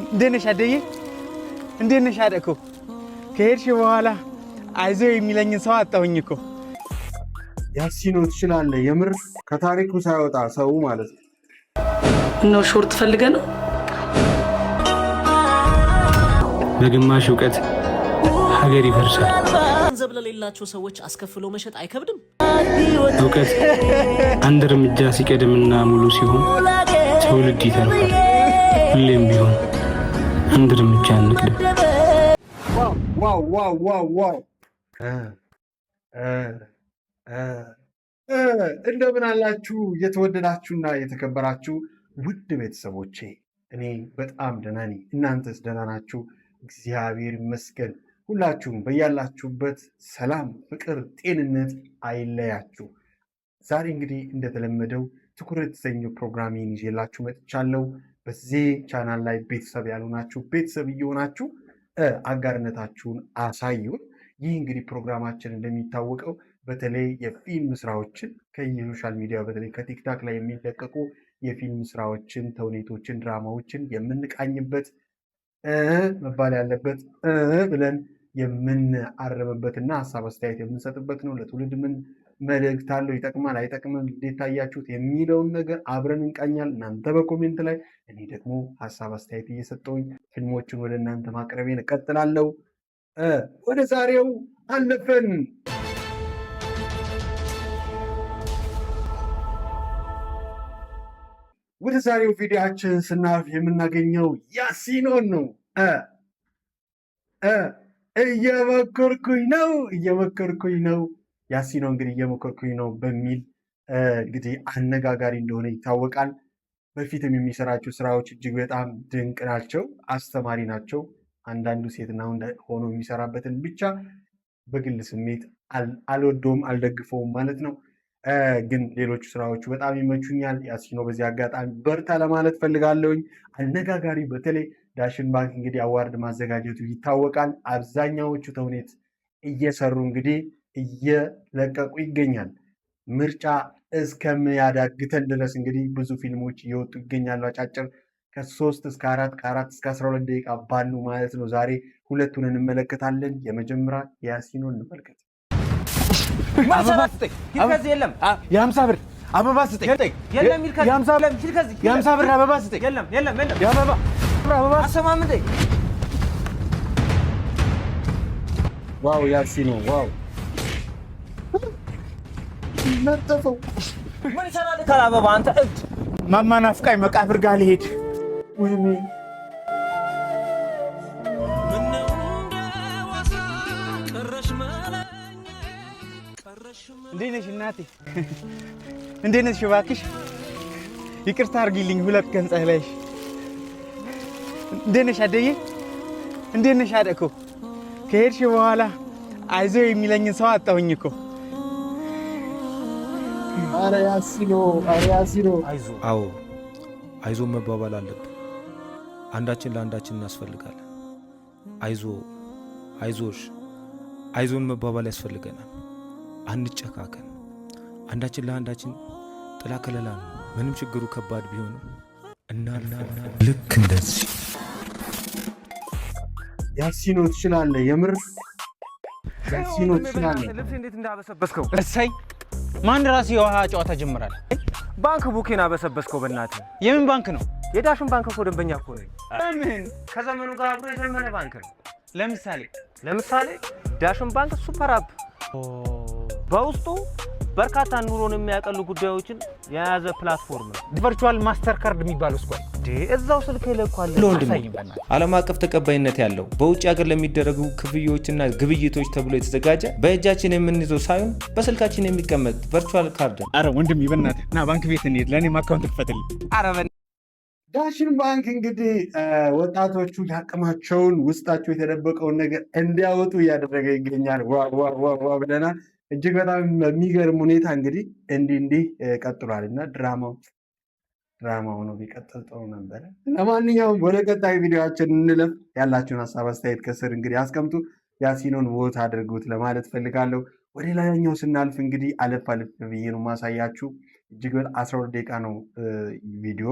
እንዴት ነሽ አደዬ? እንዴት ነሽ አደኮ? ከሄድሽ በኋላ አይዞ የሚለኝን ሰው አጣሁኝ እኮ። ያሲኖ ትችላለህ። የምር ከታሪኩ ሳይወጣ ሰው ማለት ነው። ነው ሾርት ፈልገህ ነው? በግማሽ እውቀት ሀገር ይፈርሳል። ገንዘብ ለሌላቸው ሰዎች አስከፍሎ መሸጥ አይከብድም። እውቀት አንድ እርምጃ ሲቀድምና ሙሉ ሲሆን ትውልድ ይተርፋል። ሁሌም ቢሆን አንድ እርምጃ እንቅደም። ዋው ዋው ዋው ዋው! እንደምን አላችሁ የተወደዳችሁና የተከበራችሁ ውድ ቤተሰቦቼ? እኔ በጣም ደህና ነኝ። እናንተስ ደህና ናችሁ? እግዚአብሔር ይመስገን። ሁላችሁም በያላችሁበት ሰላም፣ ፍቅር፣ ጤንነት አይለያችሁ። ዛሬ እንግዲህ እንደተለመደው ትኩረት የተሰኘው ፕሮግራሜን ይዤላችሁ መጥቻለሁ። በዚህ ቻናል ላይ ቤተሰብ ያልሆናችሁ ቤተሰብ እየሆናችሁ አጋርነታችሁን አሳዩን። ይህ እንግዲህ ፕሮግራማችን እንደሚታወቀው በተለይ የፊልም ስራዎችን ከየሶሻል ሚዲያ በተለይ ከቲክታክ ላይ የሚለቀቁ የፊልም ስራዎችን፣ ተውኔቶችን፣ ድራማዎችን የምንቃኝበት መባል ያለበት ብለን የምንአረምበትና ሀሳብ አስተያየት የምንሰጥበት ነው። ለትውልድ ምን መልእክት አለው፣ ይጠቅማል አይጠቅምም፣ እንዴት ታያችሁት የሚለውን ነገር አብረን እንቃኛል። እናንተ በኮሜንት ላይ፣ እኔ ደግሞ ሀሳብ አስተያየት እየሰጠውኝ ፊልሞችን ወደ እናንተ ማቅረቤን እቀጥላለሁ። ወደ ዛሬው አለፈን። ወደ ዛሬው ቪዲዮአችን ስናልፍ የምናገኘው ያሲኖን ነው። እየመከርኩኝ ነው ያሲኖ እንግዲህ እየመከርኩኝ ነው በሚል እንግዲህ አነጋጋሪ እንደሆነ ይታወቃል። በፊትም የሚሰራቸው ስራዎች እጅግ በጣም ድንቅ ናቸው፣ አስተማሪ ናቸው። አንዳንዱ ሴትና ሆኖ የሚሰራበትን ብቻ በግል ስሜት አልወደውም፣ አልደግፈውም ማለት ነው። ግን ሌሎቹ ስራዎቹ በጣም ይመቹኛል። ያሲኖ በዚህ አጋጣሚ በርታ ለማለት ፈልጋለሁኝ። አነጋጋሪ በተለይ ዳሽን ባንክ እንግዲህ አዋርድ ማዘጋጀቱ ይታወቃል። አብዛኛዎቹ ተውኔት እየሰሩ እንግዲህ እየለቀቁ ይገኛል። ምርጫ እስከሚያዳግተን ድረስ እንግዲህ ብዙ ፊልሞች እየወጡ ይገኛሉ። አጫጭር ከ3 እስከ 4 ከ4 እስከ 12 ደቂቃ ባሉ ማለት ነው። ዛሬ ሁለቱን እንመለከታለን። የመጀመሪያ የያሲኖ እንመልከት። አበባ ስጠኝ። የለም የ50 ብር አበባ ስጠኝ። የለም የ50 ብር አበባ ስጠኝ። የለም የአበባ አበባ አሰማም እንዴ! ዋው ያሲኖ ዋው! ነጠፈው። ምን ይሰራል ከአበባ? አንተ እብድ! ማማ ናፍቃኝ መቃብር ጋር ልሄድ። ወይኔ እንዴት ነሽ እናቴ? እንዴት ነሽ? እባክሽ ይቅርታ አድርጊልኝ ሁለት ቀን ጸለይሽ። እንዴት ነሽ አደዬ? እንዴት ነሽ አደኮ? ከሄድሽ በኋላ አይዞ የሚለኝን ሰው አጣሁኝ እኮ። ኧረ ያሲኖ አዎ አይዞ መባባል አለብን። አንዳችን ለአንዳችን እናስፈልጋለን። አይዞሽ፣ አይዞን መባባል ያስፈልገናል። አንጨካከን። አንዳችን ለአንዳችን ጥላ ከለላ ነው። ምንም ችግሩ ከባድ ቢሆንም ልክ እንደዚህ ያሲኖ ትችላለህ። የምር ያሲኖ ትችላለህ። ልብስ እንዴት እንዳበሰበስከው! እሰይ! ማን ራሱ የውሃ ጨዋታ ጀምራል? ባንክ ቡኬን አበሰበስከው። በእናትህ የምን ባንክ ነው? የዳሽን ባንክ እኮ ደንበኛ እኮ ነኝ። ምን ከዘመኑ ጋር አብሮ የዘመነ ባንክ ነው። ለምሳሌ ዳሽን ባንክ ሱፐር አፕ በውስጡ በርካታ ኑሮን የሚያቀሉ ጉዳዮችን የያዘ ፕላትፎርም ነው። ቨርቹዋል ማስተር ካርድ የሚባለው እስኳ እዛው ስልክ ይለኳል። ዓለም አቀፍ ተቀባይነት ያለው በውጭ ሀገር ለሚደረጉ ክፍያዎችና ግብይቶች ተብሎ የተዘጋጀ በእጃችን የምንይዘው ሳይሆን በስልካችን የሚቀመጥ ቨርቹዋል ካርድ። አረ ወንድም ይበናት ና ባንክ ቤት እንሂድ፣ ለእኔም አካውንት ክፈትልኝ። ዳሽን ባንክ እንግዲህ ወጣቶቹ ያቅማቸውን ውስጣቸው የተደበቀውን ነገር እንዲያወጡ እያደረገ ይገኛል። ዋ ብለናል። እጅግ በጣም በሚገርም ሁኔታ እንግዲህ እንዲህ ቀጥሏል እና ድራማ ሆኖ ቢቀጥል ጥሩ ነበረ። ለማንኛውም ወደ ቀጣይ ቪዲዮችን እንለፍ። ያላችሁን ሀሳብ አስተያየት ከስር እንግዲህ አስቀምጡ። ያሲኖን ቮት አድርጉት ለማለት ፈልጋለሁ። ወደ ላይኛው ስናልፍ እንግዲህ አለፍ ብዬ ነው ማሳያችሁ። እጅግ በጣም 12 ደቂቃ ነው ቪዲዮ።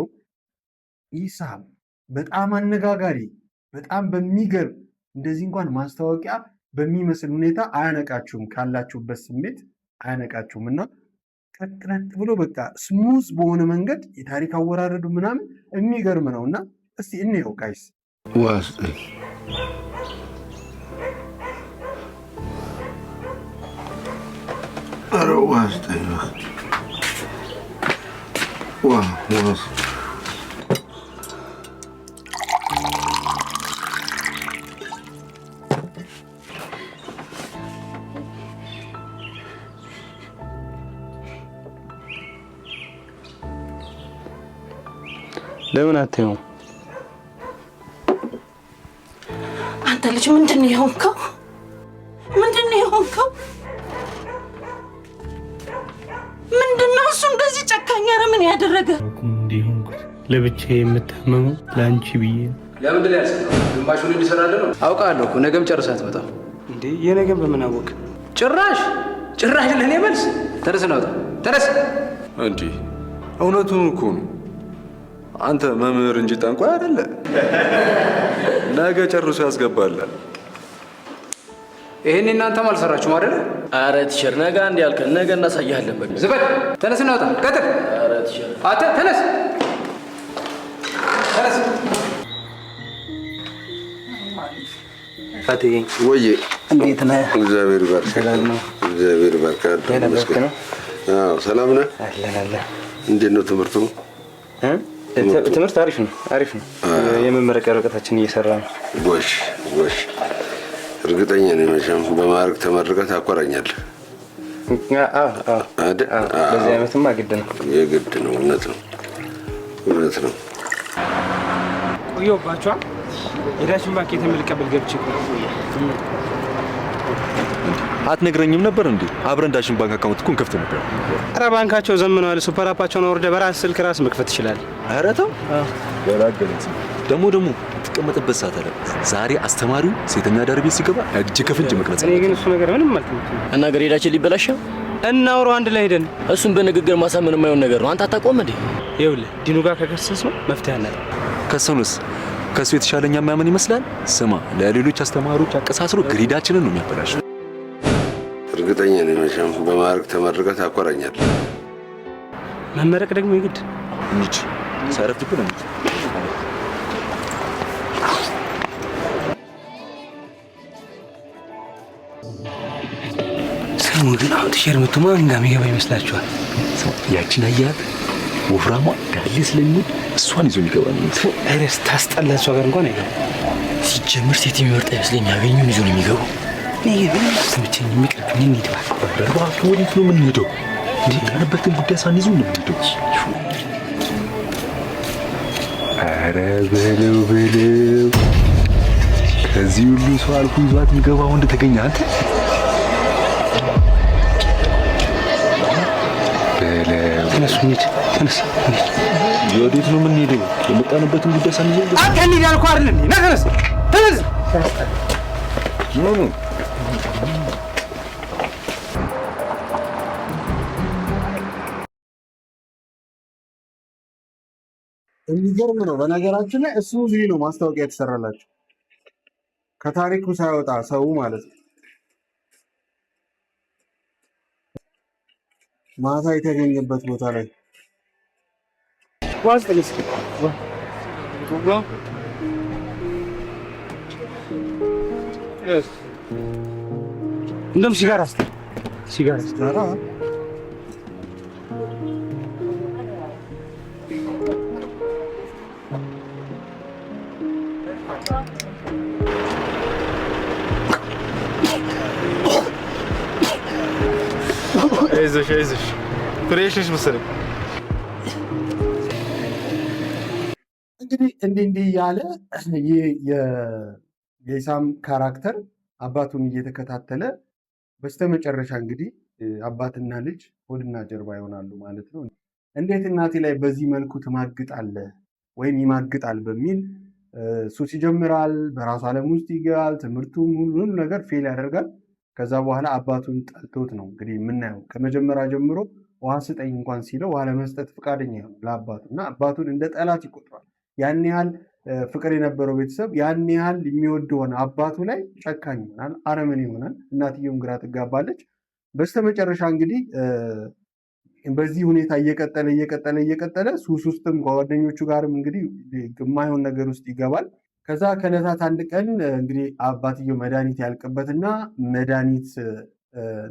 ኢሳም በጣም አነጋጋሪ፣ በጣም በሚገርም እንደዚህ እንኳን ማስታወቂያ በሚመስል ሁኔታ አያነቃችሁም፣ ካላችሁበት ስሜት አያነቃችሁም። እና ቀጥረጥ ብሎ በቃ ስሙዝ በሆነ መንገድ የታሪክ አወራረዱ ምናምን የሚገርም ነው። እና እስቲ እንየው ጋይስ። ለምን አትየው? አንተ ልጅ ምንድን ነው የሆንከው? ምንድን ነው የሆንከው? ምንድን ነው እሱ እንደዚህ ጨካኝ? ኧረ ምን ያደረገ? እንዲሆንኩት ለብቻዬ የምታመመው ለአንቺ ብዬ ነው። ለምንድን ነው ያልሰራው? ግማሹን እንዲሰራልህ ነው። አውቃለሁ እኮ ነገም ጨርሰህ አትመጣም እንዴ? የነገም በምን አወቅ? ጭራሽ ለእኔ መልስ። ተነስ እናውጣ፣ ተነስ። እንዴ እውነቱን እኮ ነው። አንተ መምህር እንጂ ጠንቋይ አይደለ። ነገ ጨርሶ ያስገባላል። ይሄን እናንተም አልሰራችሁም አይደለ? ኧረ ቲቸር ነገ አንድ ያልከን ነገ እናሳያለን። በቃ ዝበል። ተነስ እናውጣ፣ ቀጥል። ኧረ ቲቸር አንተ ተነስ፣ ተነስ። ፋቴ ወይ እንዴት ነህ? እግዚአብሔር ይባርክ። ሰላም ነው? እግዚአብሔር ይባርክ። አዎ ሰላም ነህ? አለን። እንዴት ነው ትምህርቱ? ትምህርት አሪፍ ነው። የመመረቂያ ወረቀታችን እየሰራ ነው። ጎሽ። እርግጠኛ ነኝ መቼም በማዕረግ ተመርቀህ ታኮራኛለህ። በዚህ ዓመትማ ግድ ነው። የግድ ነው። እውነት ነው። ቆየሁባችኋል። ሄዳችን ባንክ የተመልቀበል ገብቼ አትነግረኝም ነበር እንዴ? አብረን ዳሽን ባንክ አካውንት እኮ እንከፍት ነበር። ኧረ ባንካቸው ዘምነዋል። ሱፐር አፓቸውን አውርደህ በራስህ ስልክ ራስህ መክፈት ትችላለህ። ኧረ ተው ገላገለች። ደግሞ ትቀመጥበት ሰዓት አለ። ዛሬ አስተማሪው ሴተኛ አዳሪ ቤት ሲገባ እጅ ከፍንጅ መቅረጽ። እኔ ግን እሱ ነገር ምንም አልተመቸኝም። እና ገሬዳችን ሊበላሽ እናውራው አንድ ላይ ሄደን። እሱን በንግግር ማሳመን የማይሆን ነገር ነው። አንተ አታቆም እንዴ? ይኸውልህ ዲኑ ጋር ከከሰስ ነው መፍትሄ አለ። ከሰኑስ ከሱ የተሻለኛ የሚያምን ይመስላል። ስማ ለሌሎች አስተማሪዎች አቀሳስሮ ግሪዳችንን ነው የሚያበላሸው። እርግጠኛ ነኝ መቼም በማዕረግ ተመርቀህ ታኮራኛለህ። መመረቅ ደግሞ ይግድ እንጂ ሳይረፍድብን ነው። ስሙ ግን አሁን ቲሸር መቶ ማን ጋር የሚገባ ይመስላችኋል? ያቺን አያት ወፍራሟ ጋሌ ስለሚወድ እሷን ይዞ የሚገባ ነው። አይደስ ታስጠላ። እሷ ጋር እንኳን አይገባ። ሲጀምር ሴት የሚመርጥ አይመስለኝ። ያገኙን ይዞ ነው የሚገባው። እኔ ግን አስተምቸኝ የሚቀርብኝ እንሂድ እባክህ። እባክህ ወዴት ነው የምንሄደው? ያለበትን ጉዳይ ሳንይዙ ነው የምንሄደው። ኧረ በለው ከዚህ ሁሉ ሰው አልፎ ይዟት የሚገባ ወንድ ተገኘ። አንተ ተነሱ እንሂድ። ተነስ እንሂድ። ወዴት ነው የምንሄደው? የመጣንበትን ጉዳይ ሳንይዙ አንተ እንሂድ ያልኩህ አይደል እንዴ? ና ተነስ። የሚገርም ነው። በነገራችን ላይ እሱ እዚህ ነው ማስታወቂያ የተሰራላቸው ከታሪኩ ሳይወጣ ሰው ማለት ነው። ማታ የተገኘበት ቦታ ላይ እንደውም ሲጋራ አይዞሽ ፍሬሽ ነሽ መሰለኝ። እንግዲህ እንዲህ እያለ ይህ የኢሳም ካራክተር አባቱን እየተከታተለ በስተመጨረሻ እንግዲህ አባትና ልጅ ሆድና ጀርባ ይሆናሉ ማለት ነው። እንዴት እናቴ ላይ በዚህ መልኩ ትማግጣለህ ወይም ይማግጣል በሚል ሱስ ይጀምራል። በራሱ ዓለም ውስጥ ይገባል። ትምህርቱም ሁሉም ነገር ፌል ያደርጋል። ከዛ በኋላ አባቱን ጠልቶት ነው እንግዲህ የምናየው። ከመጀመሪያ ጀምሮ ውሃ ስጠኝ እንኳን ሲለው ውሃ ለመስጠት ፈቃደኛ ይሆናል ለአባቱ እና አባቱን እንደ ጠላት ይቆጥራል። ያን ያህል ፍቅር የነበረው ቤተሰብ ያን ያህል የሚወደውን አባቱ ላይ ጨካኝ ይሆናል፣ አረመኔ ይሆናል። እናትየውም ግራ ትጋባለች። በስተመጨረሻ እንግዲህ በዚህ ሁኔታ እየቀጠለ ሱስ ውስጥም ጓደኞቹ ጋርም እንግዲህ የማይሆን ነገር ውስጥ ይገባል። ከዛ ከዕለታት አንድ ቀን እንግዲህ አባትየው መድኃኒት ያልቅበትና መድኃኒት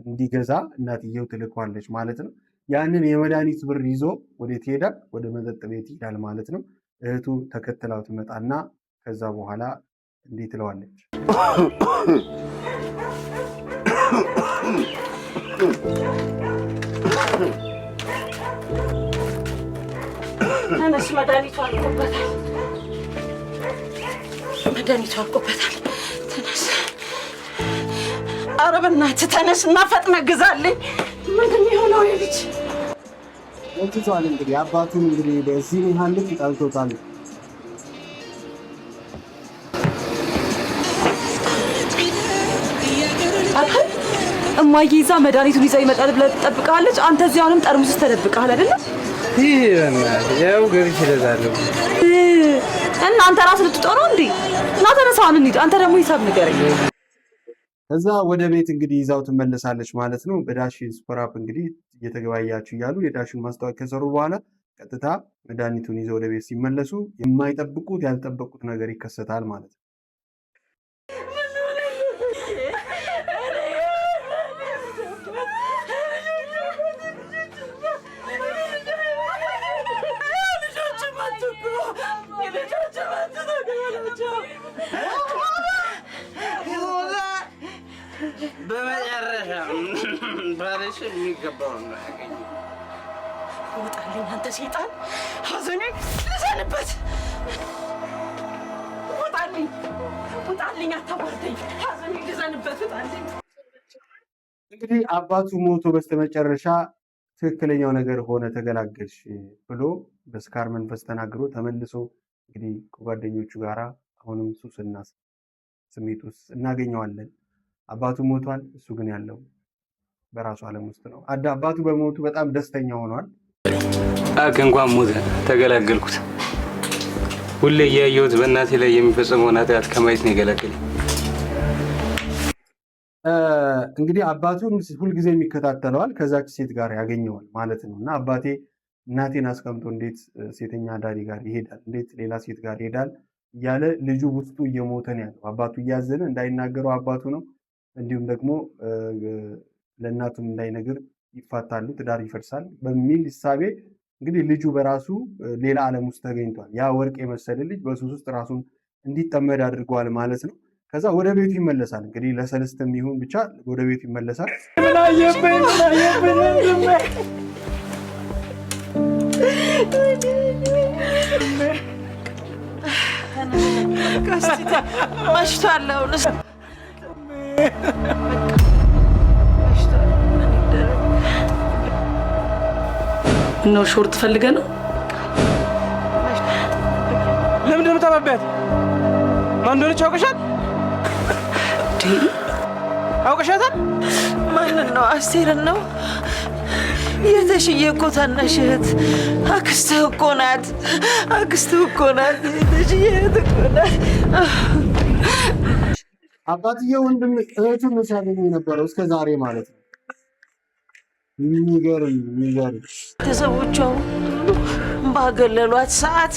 እንዲገዛ እናትየው ትልኳለች ማለት ነው። ያንን የመድኃኒት ብር ይዞ ወዴት ይሄዳል? ወደ መጠጥ ቤት ይሄዳል ማለት ነው። እህቱ ተከትላው ትመጣና ከዛ በኋላ እንዴት ትለዋለች? ተነስ፣ መድኃኒቱ አልቆበታል። ተነስ፣ ኧረ በእናትህ ተነስ እና ፈጥነህ ግዛልኝ። ምንድን ነው የሆነው? የልጅ ወጥቷል። እንግዲህ አባቱን እንግዲህ በዚህ ያህል ልክ ጠልቶታል። እማዬ ይዛ መድኃኒቱን ይዛ ይመጣል ብለህ ትጠብቃለች። አንተ እዚህ አሁንም ጠርሙስ ውስጥ ተደብቀሃል አይደለ? ያው ገብቼ እገዛለሁ። እናንተ ራስ ልትጦሩ እንዴ? እና ተነሳውን እንሂድ። አንተ ደግሞ ሂሳብ ንገረኝ። ከዛ ወደ ቤት እንግዲህ ይዛው ትመለሳለች ማለት ነው። በዳሽን ሱፐር አፕ እንግዲህ እየተገበያያችሁ እያሉ የዳሽን ማስታወቂያ ከሰሩ በኋላ ቀጥታ መድኃኒቱን ይዘው ወደ ቤት ሲመለሱ የማይጠብቁት ያልጠበቁት ነገር ይከሰታል ማለት ነው። በመጨረሻ ባለሽ የሚገባው ነው ያገኘው። ውጣልኝ አንተ ሰይጣን! ሐዘኔ ልዘንበት! ውጣልኝ! አታዋርደኝ! ሐዘኔ ልዘንበት! ውጣልኝ! እንግዲህ አባቱ ሞቶ በስተመጨረሻ ትክክለኛው ነገር ሆነ፣ ተገላገልሽ ብሎ በስካር መንፈስ ተናግሮ ተመልሶ እንግዲህ ከጓደኞቹ ጋራ አሁንም ሱስና ስሜት ውስጥ እናገኘዋለን። አባቱ ሞቷል። እሱ ግን ያለው በራሱ ዓለም ውስጥ ነው። አባቱ በሞቱ በጣም ደስተኛ ሆኗል። እንኳን ሞተ ተገላገልኩት። ሁሌ እያየሁት በእናቴ ላይ የሚፈጸመውን ኃጢአት ከማየት ነው የገላገለኝ። እንግዲህ አባቱን ሁልጊዜ የሚከታተለዋል፣ ከዛች ሴት ጋር ያገኘዋል ማለት ነው። እና አባቴ እናቴን አስቀምጦ እንዴት ሴተኛ አዳሪ ጋር ይሄዳል? እንዴት ሌላ ሴት ጋር ይሄዳል? እያለ ልጁ ውስጡ እየሞተ ነው ያለው። አባቱ እያዘነ እንዳይናገረው አባቱ ነው። እንዲሁም ደግሞ ለእናቱም እንዳይነግር ይፋታሉ፣ ትዳር ይፈርሳል በሚል እሳቤ እንግዲህ ልጁ በራሱ ሌላ ዓለም ውስጥ ተገኝቷል። ያ ወርቅ የመሰለ ልጅ በሱስ ውስጥ ራሱን እንዲጠመድ አድርገዋል ማለት ነው። ከዛ ወደ ቤቱ ይመለሳል። እንግዲህ ለሰለስተም ይሁን ብቻ ወደ ቤቱ ይመለሳል። መሽቷል። ነው ሾርት ፈልገህ ነው? ለምንድን ነው የምታባቢያት? ማን እንደሆነች አውቀሻል? አውቀሻታል? ማንን ነው? አስቴርን ነው? የተሽዬ እኮ ታናሽ እህት አክስትህ እኮ ናት። የተሽዬ እህት እኮ ናት። አባትየው ወንድም እህቱን ነው ሲያገኝ የነበረው እስከ ዛሬ ማለት ነው። የሚገርም ቤተሰቦቿ ሁሉ ባገለሏት ሰዓት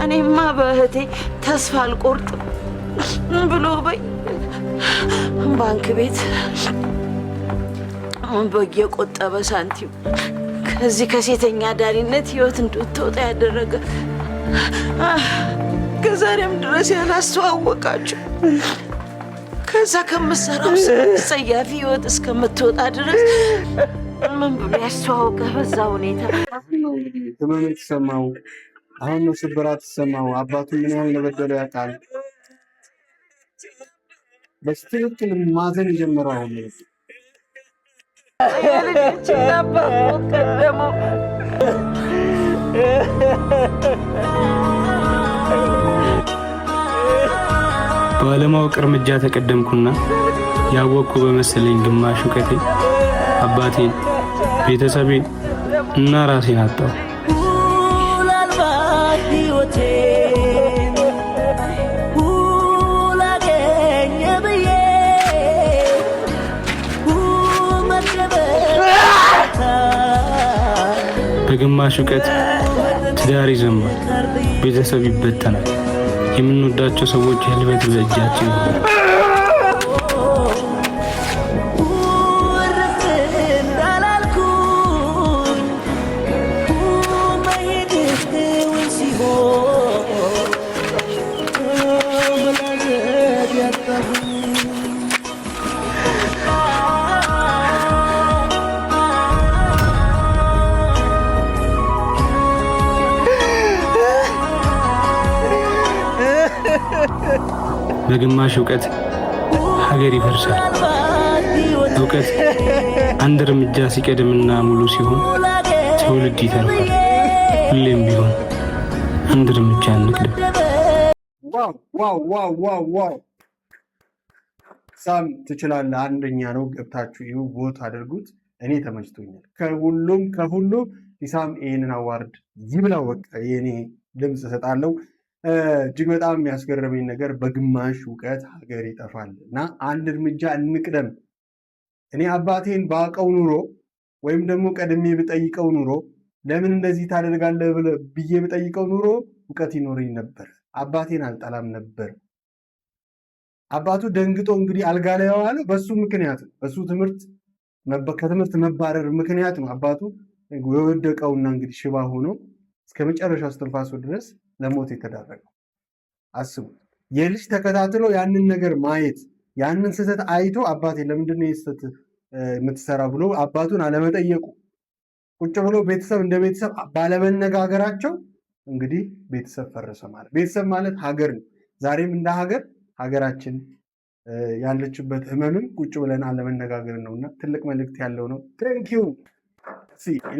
እኔማ በእህቴ ተስፋ አልቆርጥም ብሎ ባንክ ቤት በየቆጠበ ሳንቲም ከዚህ ከሴተኛ አዳሪነት ህይወት እንድትወጣ ያደረገ ከዛሬም ድረስ ያላስተዋወቃቸው ከዛ ከምትሰራው ሰያፊ ህይወት እስከምትወጣ ድረስ ምን ብሎ ያስተዋወቀ? በዛ ሁኔታ ህመም የተሰማው አሁን ነው፣ ስብራት የተሰማው አባቱ ምን ያህል እንደበደለው ያውቃል። በስትክክል ማዘን የጀመረው አሁን ነው። የልጆች ነበር ቀደሞ ባለማወቅ እርምጃ ተቀደምኩና ያወቅኩ በመሰለኝ ግማሽ እውቀቴ አባቴን፣ ቤተሰቤን እና ራሴን አጣሁ። በግማሽ እውቀት ትዳር ይዘማል፣ ቤተሰብ ይበተናል፣ የምንወዳቸው ሰዎች ህልፈት በእጃችን ይሆናል። በግማሽ እውቀት ሀገር ይፈርሳል። እውቀት አንድ እርምጃ ሲቀድምና ሙሉ ሲሆን ትውልድ ይተርፋል። ሁሌም ቢሆን አንድ እርምጃ እንቅደም። ዋው ዋው ዋው ዋው ዋው! ሳም ትችላለህ። አንደኛ ነው። ገብታችሁ ይሁ ቦት አድርጉት። እኔ ተመችቶኛል። ከሁሉም ኢሳም ይህንን አዋርድ ይብላው። በቃ የኔ ድምፅ እሰጣለሁ። እጅግ በጣም የሚያስገረመኝ ነገር በግማሽ እውቀት ሀገር ይጠፋል እና አንድ እርምጃ እንቅደም። እኔ አባቴን ባውቀው ኑሮ ወይም ደግሞ ቀድሜ ብጠይቀው ኑሮ ለምን እንደዚህ ታደርጋለህ ብዬ ብጠይቀው ኑሮ እውቀት ይኖረኝ ነበር። አባቴን አልጠላም ነበር። አባቱ ደንግጦ እንግዲህ አልጋ ላይ የዋለው በሱ ምክንያት ነው። በሱ ከትምህርት መባረር ምክንያት ነው አባቱ የወደቀውና እንግዲህ ሽባ ሆኖ እስከ መጨረሻው እስትንፋሱ ድረስ ለሞት የተዳረገው። አስቡት። የልጅ ተከታትሎ ያንን ነገር ማየት፣ ያንን ስህተት አይቶ አባቴ ለምንድነው ስህተት የምትሰራ ብሎ አባቱን አለመጠየቁ፣ ቁጭ ብሎ ቤተሰብ እንደ ቤተሰብ ባለመነጋገራቸው እንግዲህ ቤተሰብ ፈረሰ ማለት። ቤተሰብ ማለት ሀገር ነው። ዛሬም እንደ ሀገራችን ያለችበት ህመምም ቁጭ ብለን አለመነጋገር ነውና ትልቅ መልእክት ያለው ነው። ቴንኪዩ።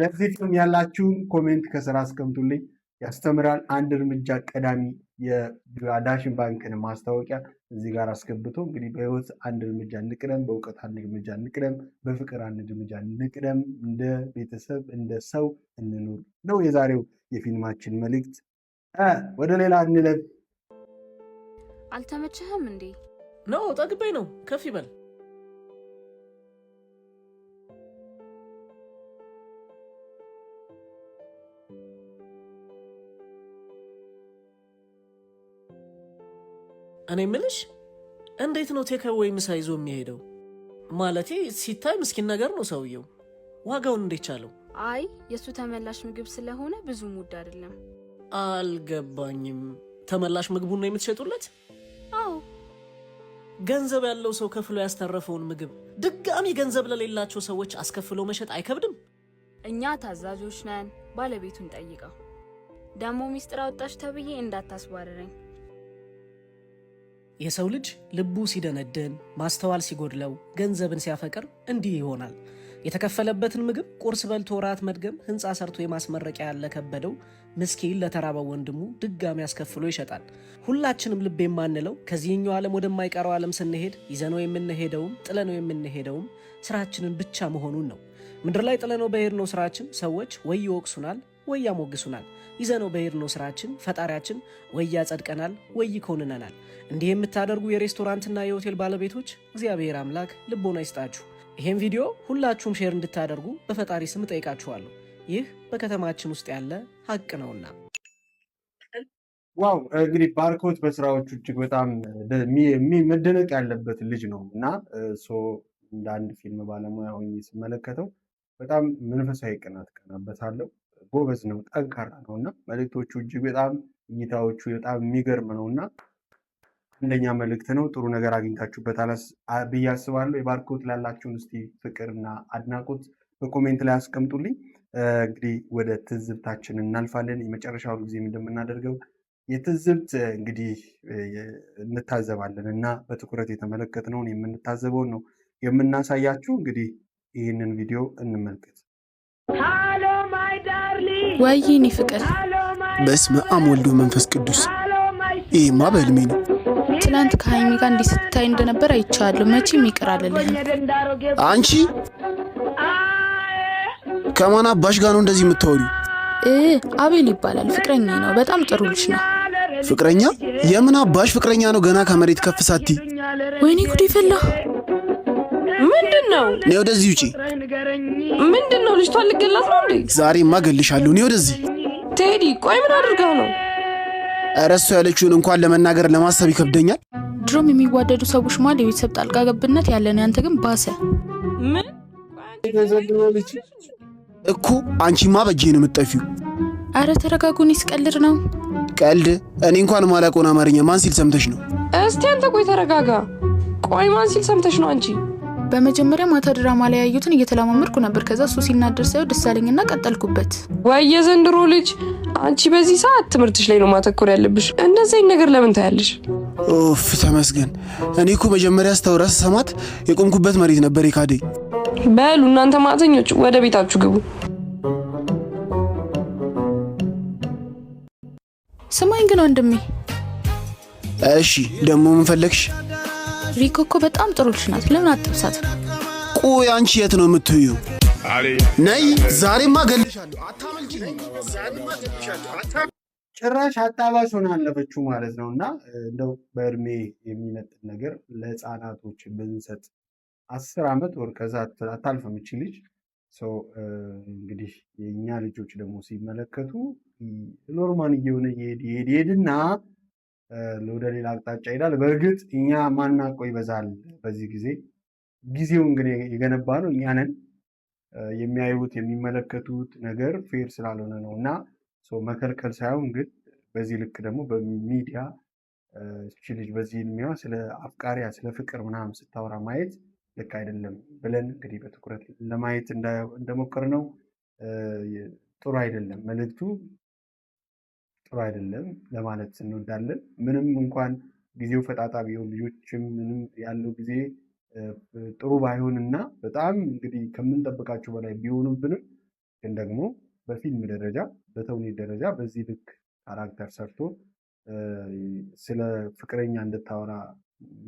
ለዚህ ፊልም ያላችሁን ኮሜንት ከስራ አስቀምጡልኝ። ያስተምራል። አንድ እርምጃ ቀዳሚ የዳሽን ባንክን ማስታወቂያ እዚህ ጋር አስገብቶ እንግዲህ በህይወት አንድ እርምጃ እንቅደም፣ በእውቀት አንድ እርምጃ እንቅደም፣ በፍቅር አንድ እርምጃ እንቅደም፣ እንደ ቤተሰብ እንደ ሰው እንኑር ነው የዛሬው የፊልማችን መልእክት። ወደ ሌላ እንለፍ። አልተመቸህም እንዴ? ነው ጠግቤ ነው። ከፍ ይበል። እኔ ምልሽ እንዴት ነው ቴክአዌይ ምሳ ይዞ የሚሄደው? ማለቴ ሲታይ ምስኪን ነገር ነው ሰውየው። ዋጋውን እንዴት ቻለው? አይ የሱ ተመላሽ ምግብ ስለሆነ ብዙ ሙድ አይደለም። አልገባኝም። ተመላሽ ምግቡን ነው የምትሸጡለት? አዎ። ገንዘብ ያለው ሰው ከፍሎ ያስተረፈውን ምግብ ድጋሚ ገንዘብ ለሌላቸው ሰዎች አስከፍሎ መሸጥ አይከብድም? እኛ ታዛዦች ነን። ባለቤቱን ጠይቀው። ደሞ ሚስጥር አውጣሽ ተብዬ እንዳታስባረረኝ። የሰው ልጅ ልቡ ሲደነደን ማስተዋል ሲጎድለው ገንዘብን ሲያፈቅር እንዲህ ይሆናል። የተከፈለበትን ምግብ ቁርስ በልቶ ራት መድገም ህንፃ ሰርቶ የማስመረቂያ ያለ ከበደው ምስኪን ለተራበው ወንድሙ ድጋሚ ያስከፍሎ ይሸጣል። ሁላችንም ልብ የማንለው ከዚህኛው ዓለም ወደማይቀረው ዓለም ስንሄድ ይዘነው የምንሄደውም ጥለነው የምንሄደውም ስራችንን ብቻ መሆኑን ነው። ምድር ላይ ጥለነው በሄድነው ስራችን ሰዎች ወይ ይወቅሱናል ወይ ያሞግሱናል። ይዘነው በሄድነው ስራችን ፈጣሪያችን ወይ ያጸድቀናል ወይ ይኮንነናል። እንዲህ የምታደርጉ የሬስቶራንትና የሆቴል ባለቤቶች እግዚአብሔር አምላክ ልቦና ይስጣችሁ። ይሄን ቪዲዮ ሁላችሁም ሼር እንድታደርጉ በፈጣሪ ስም ጠይቃችኋለሁ። ይህ በከተማችን ውስጥ ያለ ሀቅ ነውና። ዋው! እንግዲህ ባርኮት በስራዎቹ እጅግ በጣም መደነቅ ያለበት ልጅ ነው እና እንደ አንድ ፊልም ባለሙያ ሆኜ ስመለከተው በጣም መንፈሳዊ ቅናት ቀናበታለሁ። ጎበዝ ነው፣ ጠንካራ ነው እና መልእክቶቹ እጅግ በጣም እይታዎቹ በጣም የሚገርም ነው እና አንደኛ መልእክት ነው። ጥሩ ነገር አግኝታችሁበታል ብዬ አስባለሁ። የባርኮት ላላችሁን እስቲ ፍቅርና አድናቆት በኮሜንት ላይ አስቀምጡልኝ። እንግዲህ ወደ ትዝብታችን እናልፋለን። የመጨረሻው ጊዜም እንደምናደርገው የትዝብት እንግዲህ እንታዘባለን እና በትኩረት የተመለከትነውን የምንታዘበውን ነው የምናሳያችሁ። እንግዲህ ይህንን ቪዲዮ እንመልከት። ወይኔ ፍቅር! በስመ አብ ወልድ መንፈስ ቅዱስ። ይሄማ በህልሜ ነው። ትናንት ከሀይሚ ጋር እንዲህ ስትታይ እንደነበር አይቻለሁ። መቼም ይቅር አልልህም። አንቺ ከማን አባሽ ጋር ነው እንደዚህ የምታወሪው? አቤል ይባላል። ፍቅረኛ ነው። በጣም ጥሩ ልጅ ነው። ፍቅረኛ? የምን አባሽ ፍቅረኛ ነው? ገና ከመሬት ከፍ ሳቲ። ወይኔ ጉዴ ፈላ። ምንድን ነው? ነይ ወደዚህ ውጪ። ምንድነው? ልጅቷን ልገላት ነው እንዴ? ዛሬማ እገልሻለሁ። እኔ ወደዚህ ቴዲ፣ ቆይ ምን አድርጋ ነው? ኧረ እሷ ያለችውን እንኳን ለመናገር ለማሰብ ይከብደኛል። ድሮም የሚዋደዱ ሰዎች ማለት የቤተሰብ ጣልቃ ገብነት ያለ ነው። ያንተ ግን ባሰ። ምን እኮ አንቺማ በእጄ ነው የምትጠፊው። አረ ተረጋጉ፣ እኔስ ቀልድ ነው። ቀልድ? እኔ እንኳን ማላውቀውን አማርኛ ማን ሲል ሰምተሽ ነው? እስቲ አንተ ቆይ ተረጋጋ። ቆይ ማን ሲል ሰምተሽ ነው አንቺ? በመጀመሪያ ማታ ድራማ ላይ ያዩትን እየተለማመድኩ ነበር። ከዛ እሱ ሲናደር ሳይው ደስ አለኝና ቀጠልኩበት። ወይ የዘንድሮ ልጅ፣ አንቺ በዚህ ሰዓት ትምህርትሽ ላይ ነው ማተኮር ያለብሽ። እንደዚህ ነገር ለምን ታያለሽ? ኦፍ ተመስገን። እኔ እኮ መጀመሪያ ስታወራ ሰማት የቆምኩበት መሬት ነበር የካደኝ። በሉ እናንተ ማተኞች ወደ ቤታችሁ ግቡ። ስማኝ ግን ወንድሜ። እሺ ደግሞ ምን ፈለግሽ? ሪኮ እኮ በጣም ጥሩ ልጅ ናት። ለምን አጥብሳት? ቆይ አንቺ የት ነው የምትይው? ነይ ዛሬማ እገልሻለሁ። አታመልጪኝ። ጭራሽ አጣባሽ ሆና አለፈችው ማለት ነው። እና እንደው በእድሜ የሚመጥን ነገር ለህፃናቶች ብንሰጥ 10 ዓመት ወር ከዛ አታልፍም እቺ ልጅ። እንግዲህ የእኛ ልጆች ደግሞ ሲመለከቱ ኖርማል እየሆነ ይሄድና ወደ ሌላ አቅጣጫ ይሄዳል። በእርግጥ እኛ ማናውቀው ይበዛል። በዚህ ጊዜው እንግዲህ የገነባ ነው እኛ ነን። የሚያዩት የሚመለከቱት ነገር ፌር ስላልሆነ ነው እና መከልከል ሳይሆን ግን በዚህ ልክ ደግሞ በሚዲያ እቺ ልጅ በዚህ እድሜዋ ስለ አፍቃሪያ ስለ ፍቅር ምናምን ስታወራ ማየት ልክ አይደለም ብለን እንግዲህ በትኩረት ለማየት እንደሞከር ነው። ጥሩ አይደለም፣ መልእክቱ ጥሩ አይደለም ለማለት እንወዳለን። ምንም እንኳን ጊዜው ፈጣጣ ቢሆን ልጆችም ምንም ያለው ጊዜ ጥሩ ባይሆንና በጣም እንግዲህ ከምንጠብቃቸው በላይ ቢሆኑብንም ግን ደግሞ በፊልም ደረጃ በተውኔት ደረጃ በዚህ ልክ ካራክተር ሰርቶ ስለ ፍቅረኛ እንድታወራ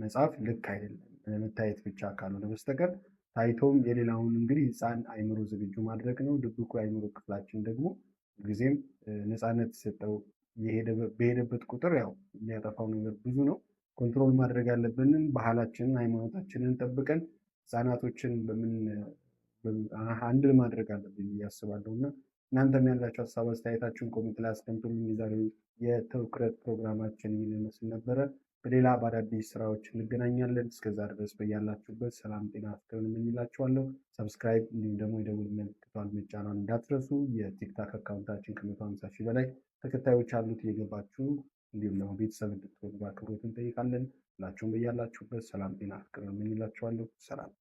መጽሐፍ ልክ አይደለም። መታየት ብቻ ካልሆነ በስተቀር ታይቶም የሌላውን እንግዲህ ህፃን አይምሮ ዝግጁ ማድረግ ነው። ድብቁ አይምሮ ክፍላችን ደግሞ ጊዜም ነፃነት ሰጠው በሄደበት ቁጥር ያው የሚያጠፋው ነገር ብዙ ነው። ኮንትሮል ማድረግ ያለብንን ባህላችንን ሃይማኖታችንን ጠብቀን ህፃናቶችን አንድ ማድረግ አለብን ብዬ አስባለሁ እና እናንተም ያላችሁ ሀሳብ አስተያየታችሁን ኮሜንት ላይ አስቀምጡልኝ። የዛሬው የትኩረት ፕሮግራማችን ይህን ይመስል ነበረ። በሌላ በአዳዲስ ስራዎች እንገናኛለን። እስከዛ ድረስ በያላችሁበት ሰላም፣ ጤና፣ ፍቅር እመኝላችኋለሁ። ሰብስክራይብ እንዲሁም ደግሞ የደውል ምልክቷን መጫኗን እንዳትረሱ። የቲክታክ አካውንታችን ከ150 ሺህ በላይ ተከታዮች አሉት። እየገባችሁ እንዲሁም ደግሞ ቤተሰብ እንድትሆኑ በአክብሮት እንጠይቃለን። ሁላችሁም በያላችሁበት ሰላም፣ ጤና፣ ፍቅር እመኝላችኋለሁ። ሰላም።